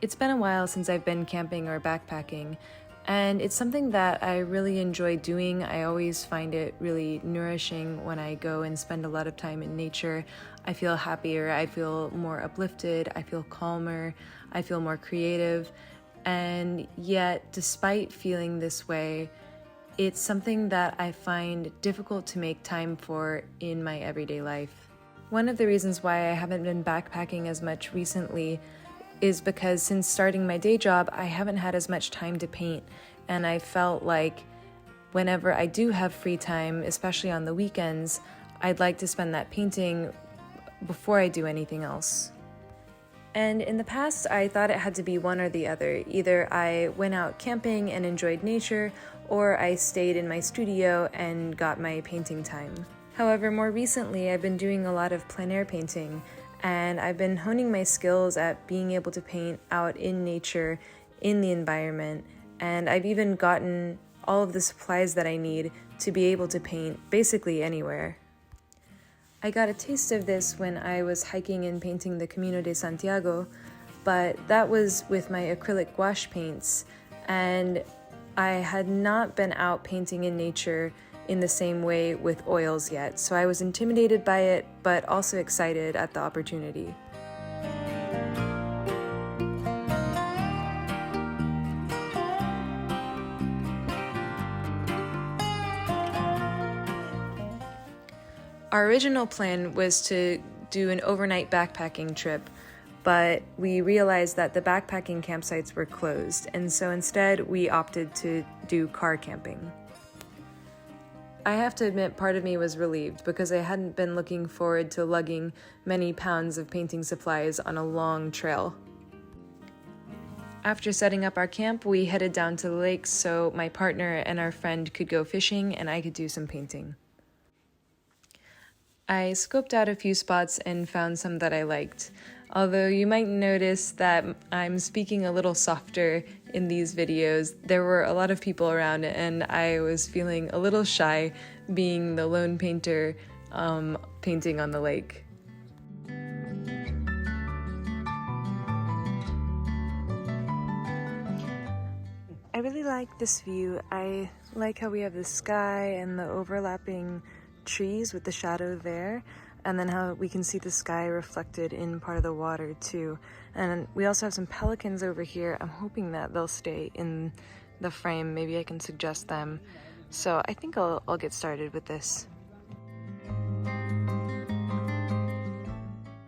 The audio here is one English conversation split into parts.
It's been a while since I've been camping or backpacking, and it's something that I really enjoy doing. I always find it really nourishing when I go and spend a lot of time in nature. I feel happier, I feel more uplifted, I feel calmer, I feel more creative. And yet, despite feeling this way, it's something that I find difficult to make time for in my everyday life. One of the reasons why I haven't been backpacking as much recently is because since starting my day job, I haven't had as much time to paint, and I felt like whenever I do have free time, especially on the weekends, I'd like to spend that painting before I do anything else. And in the past, I thought it had to be one or the other. Either I went out camping and enjoyed nature, or I stayed in my studio and got my painting time. However, more recently, I've been doing a lot of plein air painting, and I've been honing my skills at being able to paint out in nature, in the environment, and I've even gotten all of the supplies that I need to be able to paint basically anywhere. I got a taste of this when I was hiking and painting the Camino de Santiago, but that was with my acrylic gouache paints, and I had not been out painting in nature in the same way with oils yet, so I was intimidated by it, but also excited at the opportunity. Our original plan was to do an overnight backpacking trip, but we realized that the backpacking campsites were closed, and so instead we opted to do car camping. I have to admit, part of me was relieved because I hadn't been looking forward to lugging many pounds of painting supplies on a long trail. After setting up our camp, we headed down to the lake so my partner and our friend could go fishing and I could do some painting. I scoped out a few spots and found some that I liked, although you might notice that I'm speaking a little softer in these videos. There were a lot of people around and I was feeling a little shy being the lone painter painting on the lake. I really like this view. I like how we have the sky and the overlapping trees with the shadow there, and then how we can see the sky reflected in part of the water too. And we also have some pelicans over here. I'm hoping that they'll stay in the frame. Maybe I can suggest them. So I think I'll get started with this.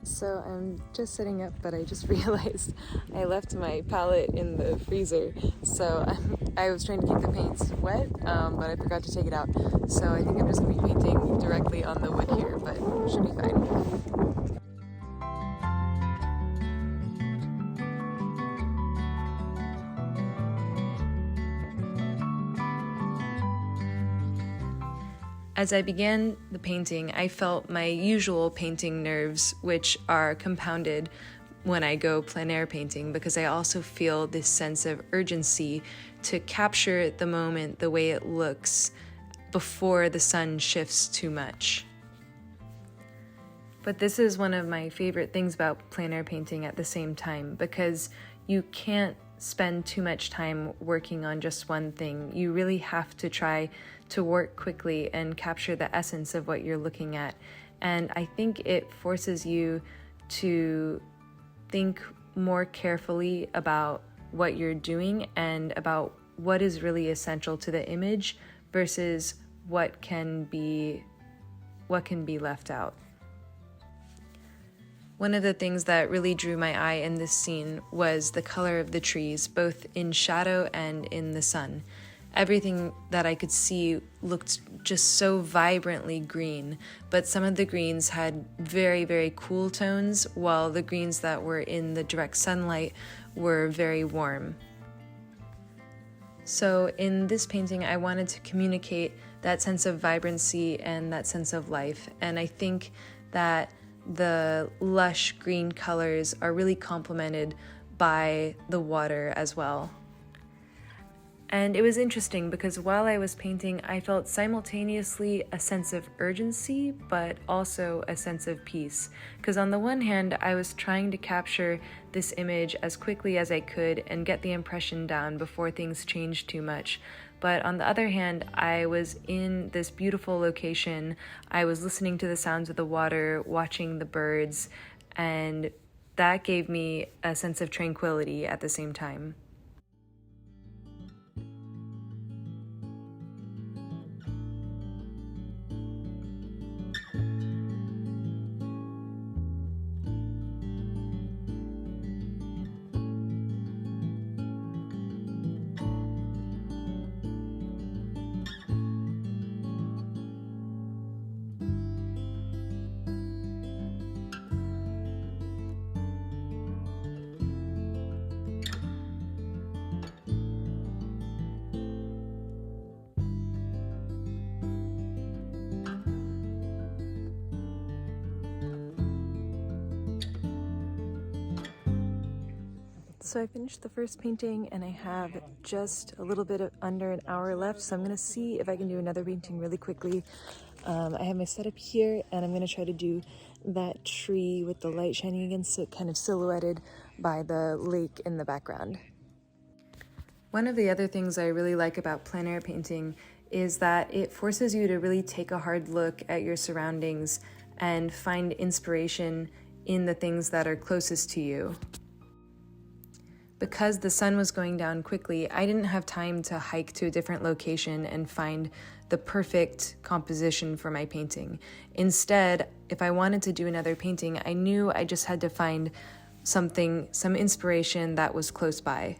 So I'm just setting up, but I just realized I left my palette in the freezer. So I was trying to keep the paints wet, but I forgot to take it out. So I think I'm just going to be painting directly on the wood here, but it should be fine. As I began the painting, I felt my usual painting nerves, which are compounded when I go plein air painting, because I also feel this sense of urgency to capture the moment the way it looks before the sun shifts too much. But this is one of my favorite things about plein air painting at the same time, because you can't spend too much time working on just one thing. You really have to try to work quickly and capture the essence of what you're looking at. And I think it forces you to think more carefully about what you're doing and about what is really essential to the image versus what can be left out. One of the things that really drew my eye in this scene was the color of the trees, both in shadow and in the sun. Everything that I could see looked just so vibrantly green, but some of the greens had very, very cool tones, while the greens that were in the direct sunlight were very warm. So in this painting, I wanted to communicate that sense of vibrancy and that sense of life, and I think that the lush green colors are really complemented by the water as well. And it was interesting because while I was painting, I felt simultaneously a sense of urgency, but also a sense of peace. Because on the one hand, I was trying to capture this image as quickly as I could and get the impression down before things changed too much. But on the other hand, I was in this beautiful location. I was listening to the sounds of the water, watching the birds, and that gave me a sense of tranquility at the same time. So I finished the first painting and I have just a little bit of under an hour left, so I'm going to see if I can do another painting really quickly. I have my setup here and I'm going to try to do that tree with the light shining against it, kind of silhouetted by the lake in the background. One of the other things I really like about plein air painting is that it forces you to really take a hard look at your surroundings and find inspiration in the things that are closest to you. Because the sun was going down quickly, I didn't have time to hike to a different location and find the perfect composition for my painting. Instead, if I wanted to do another painting, I knew I just had to find some inspiration that was close by.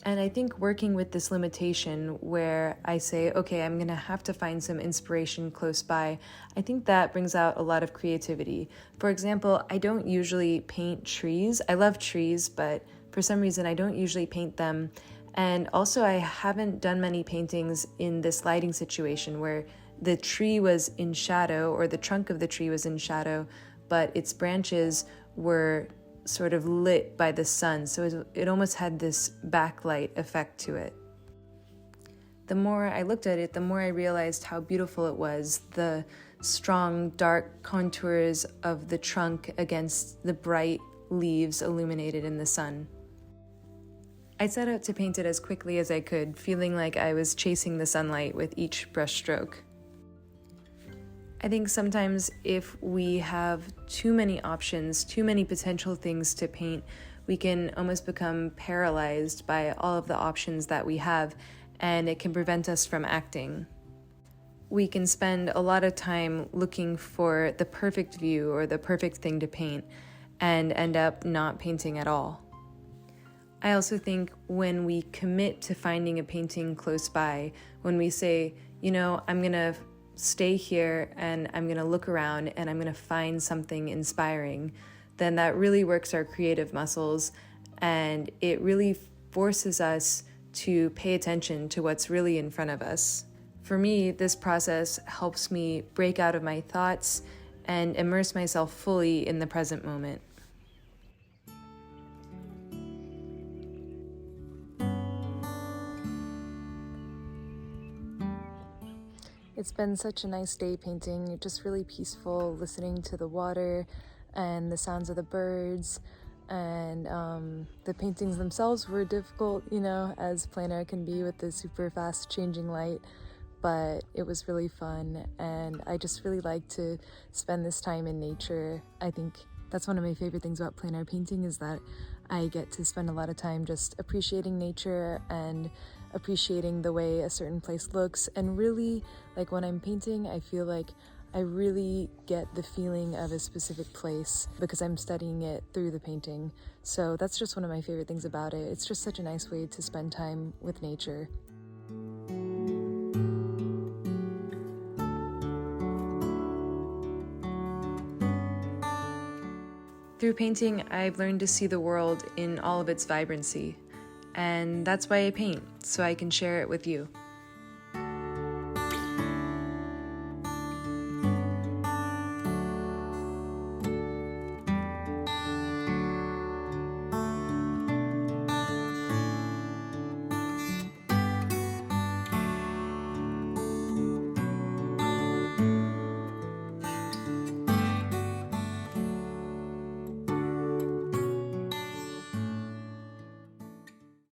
And I think working with this limitation where I say, okay, I'm going to have to find some inspiration close by, I think that brings out a lot of creativity. For example, I don't usually paint trees. I love trees, but for some reason I don't usually paint them. And also I haven't done many paintings in this lighting situation where the tree was in shadow or the trunk of the tree was in shadow, but its branches were sort of lit by the sun, so it almost had this backlight effect to it. The more I looked at it, the more I realized how beautiful it was, the strong, dark contours of the trunk against the bright leaves illuminated in the sun. I set out to paint it as quickly as I could, feeling like I was chasing the sunlight with each brushstroke. I think sometimes if we have too many options, too many potential things to paint, we can almost become paralyzed by all of the options that we have, and it can prevent us from acting. We can spend a lot of time looking for the perfect view or the perfect thing to paint and end up not painting at all. I also think when we commit to finding a painting close by, when we say, I'm going to stay here and I'm going to look around and I'm going to find something inspiring, then that really works our creative muscles and it really forces us to pay attention to what's really in front of us. For me, this process helps me break out of my thoughts and immerse myself fully in the present moment. It's been such a nice day painting, just really peaceful, listening to the water and the sounds of the birds. And the paintings themselves were difficult, as plein air can be with the super fast changing light, but it was really fun. And I just really like to spend this time in nature. I think that's one of my favorite things about plein air painting is that I get to spend a lot of time just appreciating nature and appreciating the way a certain place looks. And really, like when I'm painting, I feel like I really get the feeling of a specific place because I'm studying it through the painting. So that's just one of my favorite things about it. It's just such a nice way to spend time with nature. Through painting, I've learned to see the world in all of its vibrancy. And that's why I paint, so I can share it with you.